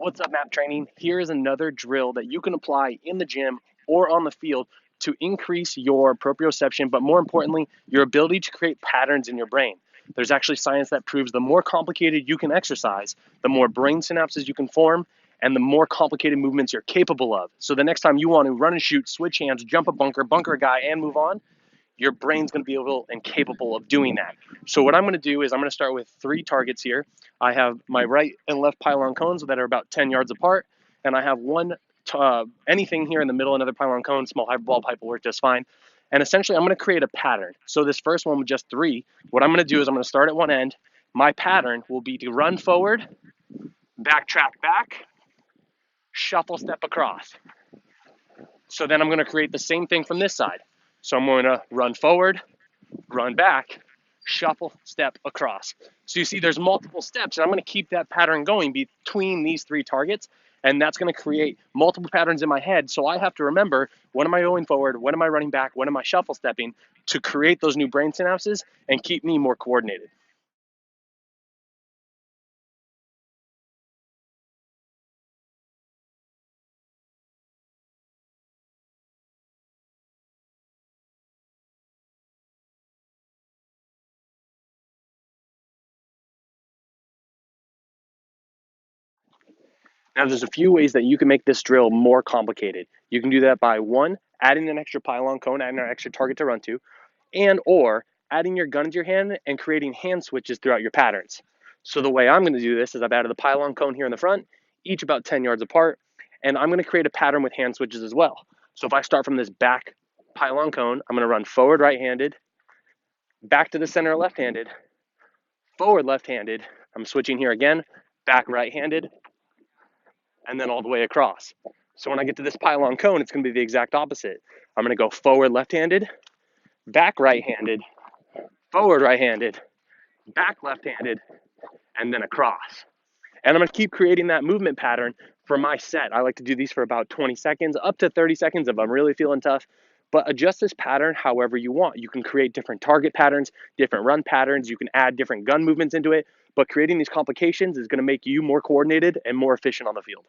What's up, MAP training? Here is another drill that you can apply in the gym or on the field to increase your proprioception, but more importantly, your ability to create patterns in your brain. There's actually science that proves the more complicated you can exercise, the more brain synapses you can form, and the more complicated movements you're capable of. So the next time you want to run and shoot, switch hands, jump a bunker a guy, and move on, your brain's going to be able and capable of doing that. So what I'm going to do is I'm going to start with 3 targets here. I have my right and left pylon cones that are about 10 yards apart, and I have one anything here in the middle, another pylon cone, small hyperball pipe will work just fine. And essentially I'm going to create a pattern. So this first one with just 3, what I'm going to do is I'm going to start at one end. My pattern will be to run forward, backtrack back, shuffle step across. So then I'm going to create the same thing from this side. So I'm going to run forward, run back, shuffle, step across. So you see there's multiple steps, and I'm going to keep that pattern going between these 3 targets, and that's going to create multiple patterns in my head. So I have to remember, when am I going forward, when am I running back, when am I shuffle stepping, to create those new brain synapses and keep me more coordinated. Now, there's a few ways that you can make this drill more complicated. You can do that by 1, adding an extra pylon cone, adding an extra target to run to, and or adding your gun to your hand and creating hand switches throughout your patterns. So the way I'm going to do this is I've added the pylon cone here in the front, each about 10 yards apart, and I'm going to create a pattern with hand switches as well. So if I start from this back pylon cone, I'm going to run forward right-handed, back to the center left-handed, forward left-handed, I'm switching here again, back right-handed, and then all the way across. So when I get to this pylon cone, it's going to be the exact opposite. I'm going to go forward left-handed, back right-handed, forward right-handed, back left-handed, and then across. And I'm going to keep creating that movement pattern for my set. I like to do these for about 20 seconds, up to 30 seconds if I'm really feeling tough. But adjust this pattern however you want. You can create different target patterns, different run patterns. You can add different gun movements into it. But creating these complications is going to make you more coordinated and more efficient on the field.